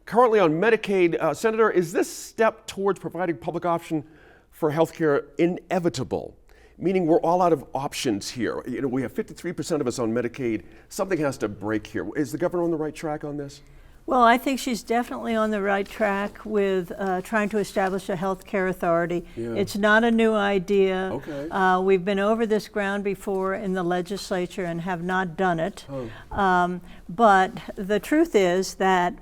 currently on Medicaid, Senator, is this step towards providing public option for health care inevitable? Meaning we're all out of options here. We have 53% of us on Medicaid. Something has to break here. Is the governor on the right track on this? Well, I think she's definitely on the right track with trying to establish a health care authority. Yeah. It's not a new idea. Okay. We've been over this ground before in the legislature and have not done it. Oh. But the truth is that,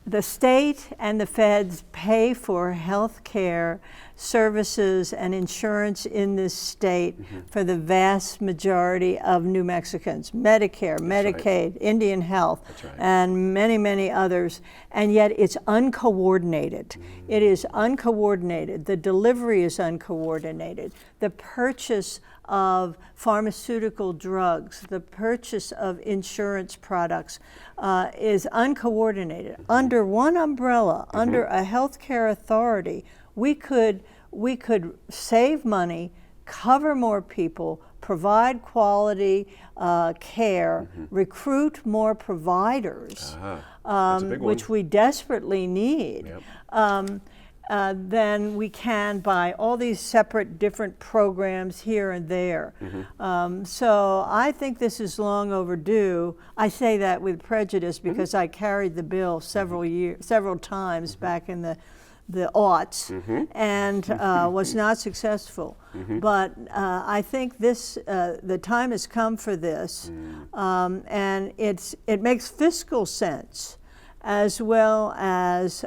the state and the feds pay for health care services and insurance in this state for the vast majority of New Mexicans. Medicare, Medicaid, right. Indian Health, right. And many, many others. And yet it's uncoordinated. It is uncoordinated. The delivery is uncoordinated. The purchase of pharmaceutical drugs, the purchase of insurance products is uncoordinated. Under one umbrella, under a healthcare authority, we could save money, cover more people, provide quality care, recruit more providers, which we desperately need. Yep. Than we can by all these separate different programs here and there. So I think this is long overdue. I say that with prejudice because I carried the bill several times back in the aughts and was not successful. But I think the time has come for this, and it makes fiscal sense as well as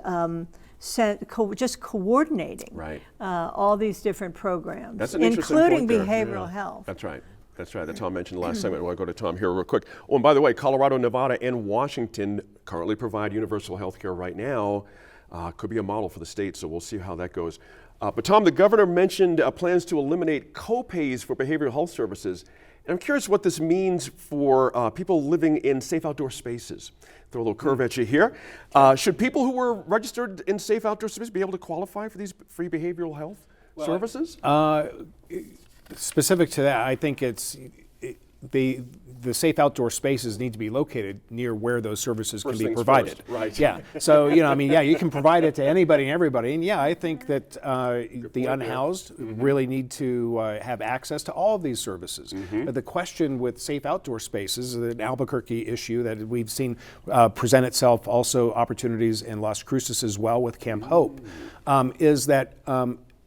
just coordinating all these different programs, That's an interesting including point there. behavioral health. That's right. That's right. That Tom mentioned last segment. I want to go to Tom here real quick. Oh, and by the way, Colorado, Nevada, and Washington currently provide universal health care right now. Could be a model for the state, so we'll see how that goes. But Tom, the governor mentioned plans to eliminate co-pays for behavioral health services. And I'm curious what this means for people living in safe outdoor spaces. Throw a little curve at you here. Should people who were registered in safe outdoor spaces be able to qualify for these free behavioral health services? Specific to that, I think the safe outdoor spaces need to be located near where those services First can be things provided. first, right. Yeah. So, you can provide it to anybody and everybody. And yeah, I think that the unhoused really need to have access to all of these services. But the question with safe outdoor spaces, an Albuquerque issue that we've seen present itself, also opportunities in Las Cruces as well with Camp Hope, is that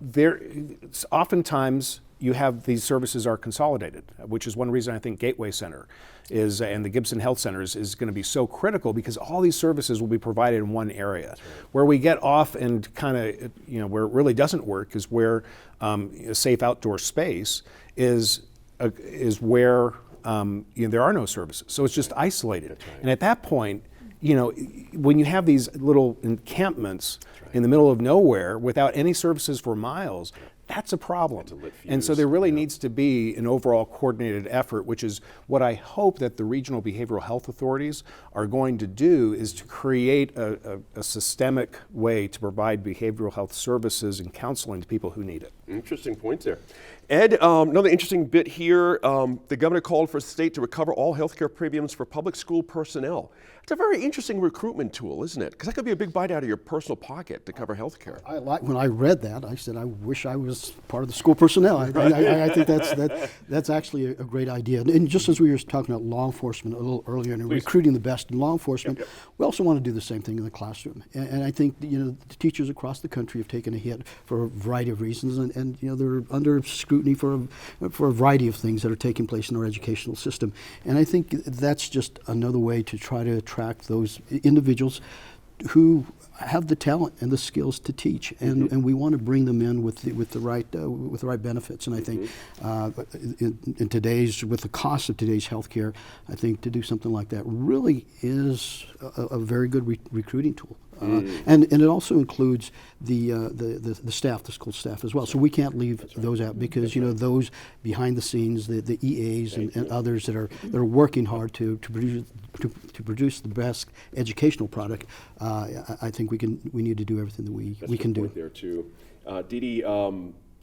there oftentimes you have these services are consolidated, which is one reason I think Gateway Center is, and the Gibson Health Centers is going to be so critical, because all these services will be provided in one area. Right. Where we get off and kind of, where it really doesn't work is where a safe outdoor space is where there are no services. So it's just isolated. Right. And at that point, when you have these little encampments in the middle of nowhere without any services for miles, that's a problem. And so there really needs to be an overall coordinated effort, which is what I hope that the regional behavioral health authorities are going to do, is to create a systemic way to provide behavioral health services and counseling to people who need it. Interesting point there. Ed, another interesting bit here. The governor called for the state to recover all healthcare premiums for public school personnel. It's a very interesting recruitment tool, isn't it? Because that could be a big bite out of your personal pocket to cover healthcare. When I read that, I said, I wish I was part of the school personnel. I think that's actually a great idea. And just as we were talking about law enforcement a little earlier and recruiting the best in law enforcement, we also want to do the same thing in the classroom. And I think the teachers across the country have taken a hit for a variety of reasons, and they're under scrutiny for a variety of things that are taking place in our educational system. And I think that's just another way to try to attract those individuals who have the talent and the skills to teach, and we want to bring them in with the right benefits. And I think with the cost of today's healthcare, I think to do something like that really is a very good recruiting tool. And it also includes the staff, the school staff as well. So we can't leave those out, because those behind the scenes, the EAs and others that are working hard to produce the best educational product. I think we need to do everything that we can do. There too, Dee Dee.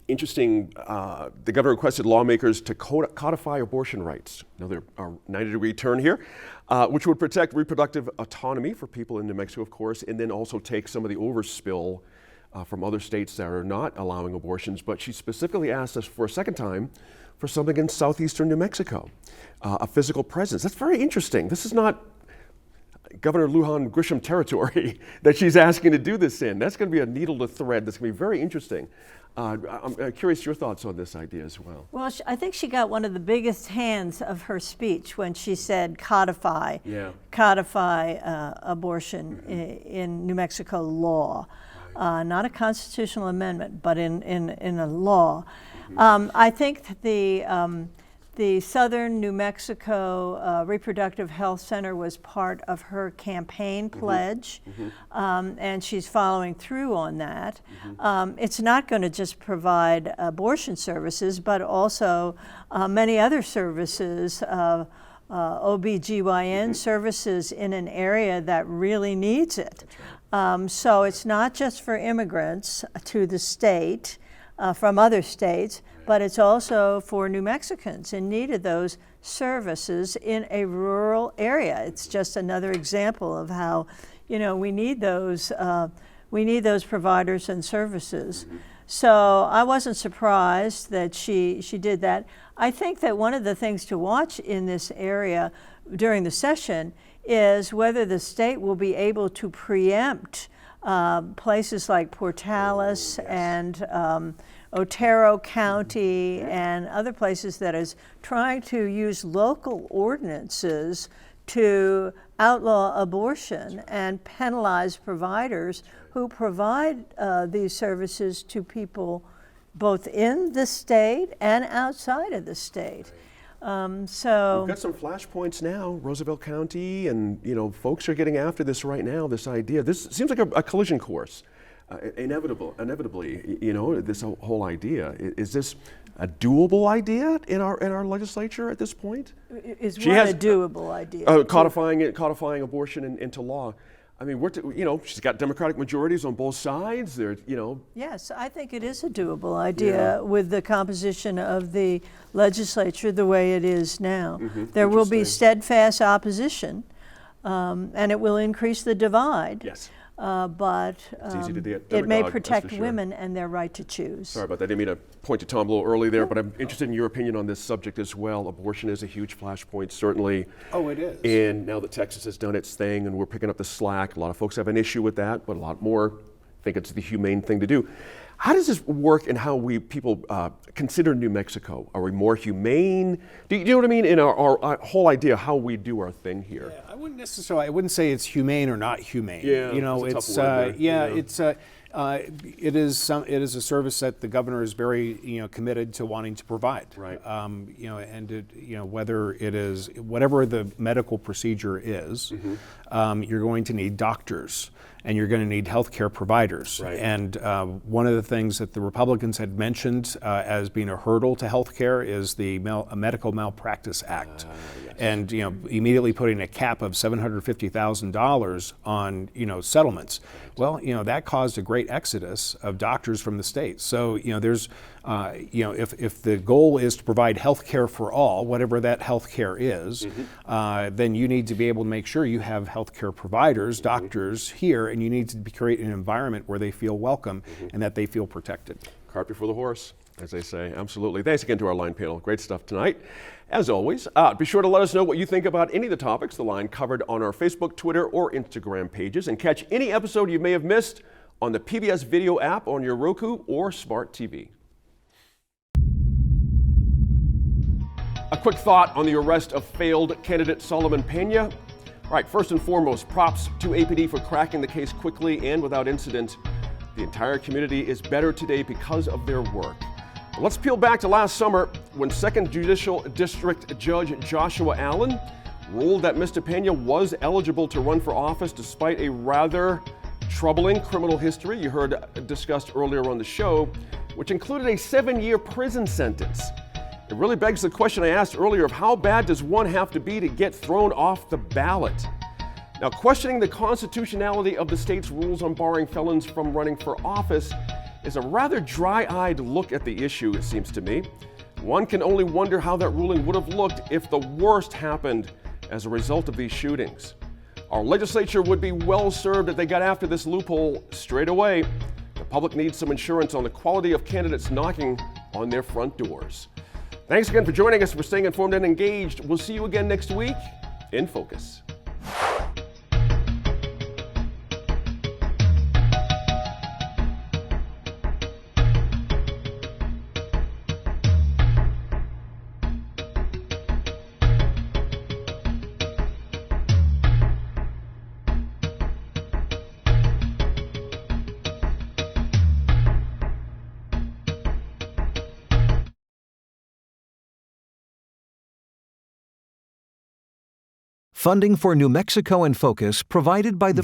Interesting. The governor requested lawmakers to codify abortion rights. Another 90-degree turn here, which would protect reproductive autonomy for people in New Mexico, of course, and then also take some of the overspill from other states that are not allowing abortions. But she specifically asked us for a second time for something in southeastern New Mexico, a physical presence. That's very interesting. This is not Governor Lujan Grisham territory that she's asking to do this in. That's going to be a needle to thread. That's going to be very interesting. I'm curious your thoughts on this idea as well. Well, I think she got one of the biggest hands of her speech when she said codify abortion in New Mexico law. Not a constitutional amendment, but in a law. I think that the Southern New Mexico Reproductive Health Center was part of her campaign pledge, and she's following through on that. It's not going to just provide abortion services, but also many other services, OBGYN services in an area that really needs it. So it's not just for immigrants to the state from other states, but it's also for New Mexicans in need of those services in a rural area. It's just another example of how, we need those providers and services. So I wasn't surprised that she did that. I think that one of the things to watch in this area during the session is whether the state will be able to preempt places like Portales and Otero County and other places that is trying to use local ordinances to outlaw abortion and penalize providers who provide these services to people both in the state and outside of the state. So we've got some flashpoints now, Roosevelt County, and folks are getting after this right now. This idea, this seems like a collision course. Inevitably, this whole idea. Is this a doable idea in our legislature at this point? Is what a doable idea? Codifying abortion into law. I mean, she's got Democratic majorities on both sides. Yes, I think it is a doable idea with the composition of the legislature the way it is now. There will be steadfast opposition, and it will increase the divide. Yes. But easy to it demagogue, may that's protect for sure. women and their right to choose. Sorry about that. I didn't mean to point to Tom a little early there, but I'm interested in your opinion on this subject as well. Abortion is a huge flashpoint, certainly. Oh, it is. And now that Texas has done its thing and we're picking up the slack, a lot of folks have an issue with that, but a lot more think it's the humane thing to do. How does this work in how people consider New Mexico? Are we more humane? Do you know what I mean? In our whole idea how we do our thing here. Yeah, I wouldn't say it's humane or not humane. Yeah, it's a tough word there. it is a service that the governor is very committed to wanting to provide. Right. Whether it is whatever the medical procedure is, you're going to need doctors and you're going to need healthcare providers. Right. And one of the things that the Republicans had mentioned as being a hurdle to healthcare is the Medical Malpractice Act. Yes. And immediately putting a cap of $750,000 on settlements. Well, that caused a great exodus of doctors from the state. So there's if the goal is to provide health care for all, whatever that health care is, then you need to be able to make sure you have health care providers, doctors here, and you need to create an environment where they feel welcome and that they feel protected. Cart before the horse, as they say. Absolutely. Thanks again to our line panel. Great stuff tonight. As always, be sure to let us know what you think about any of the topics the line covered on our Facebook, Twitter, or Instagram pages, and catch any episode you may have missed on the PBS Video app on your Roku or Smart TV. A quick thought on the arrest of failed candidate Solomon Pena. All right, first and foremost, props to APD for cracking the case quickly and without incident. The entire community is better today because of their work. But let's peel back to last summer when 2nd Judicial District Judge Joshua Allen ruled that Mr. Pena was eligible to run for office despite a rather troubling criminal history you heard discussed earlier on the show, which included a 7-year prison sentence. It really begs the question I asked earlier of how bad does one have to be to get thrown off the ballot? Now, questioning the constitutionality of the state's rules on barring felons from running for office is a rather dry-eyed look at the issue, it seems to me. One can only wonder how that ruling would have looked if the worst happened as a result of these shootings. Our legislature would be well served if they got after this loophole straight away. The public needs some insurance on the quality of candidates knocking on their front doors. Thanks again for joining us. We're staying informed and engaged. We'll see you again next week in Focus. Funding for New Mexico in Focus provided by the